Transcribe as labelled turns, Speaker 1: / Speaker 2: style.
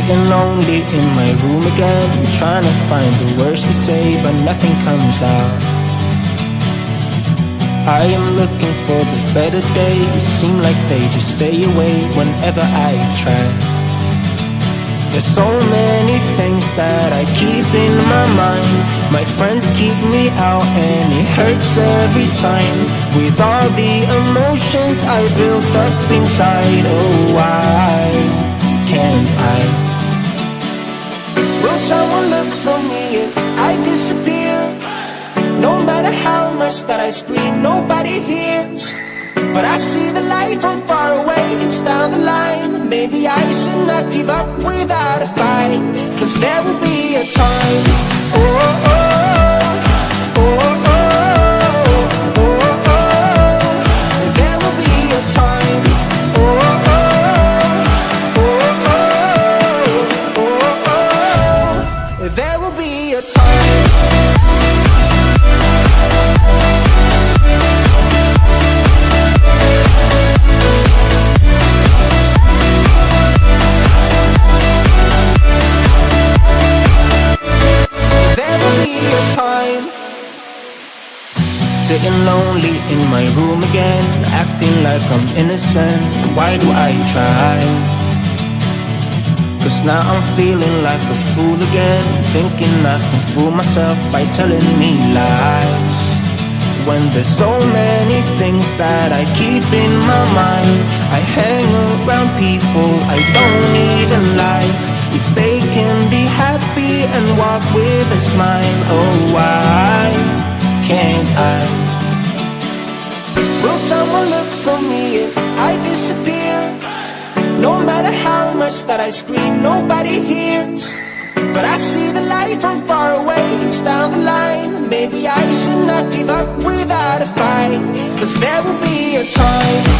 Speaker 1: Sitting lonely in my room again, trying to find the words to say, but nothing comes out. I am looking for the better days, seem like they just stay away whenever I try. There's so many things that I keep in my mind. My friends keep me out and it hurts every time. With all the emotions I built up inside, oh why can't I? Will someone look for me if I disappear? No matter how much that I scream, nobody hears. But I see the light from far away, it's down the line. Maybe I should not give up without a fight, 'cause there will be a time. Oh, oh, oh, oh, oh, oh, oh. There will be a time. Oh, oh, oh, oh, oh, oh, oh. There will be a time. Sitting lonely in my room again, acting like I'm innocent. Why do I try? 'Cause now I'm feeling like a fool again, thinking I can fool myself by telling me lies. When there's so many things that I keep in my mind, I hang around people I don't even like. If they can be happy and walk with a smile, oh why can't I? Will someone look for me if I disappear? No matter how much that I scream, nobody hears. But I see the light from far away, it's down the line. Maybe I should not give up without a fight, 'cause there will be a time.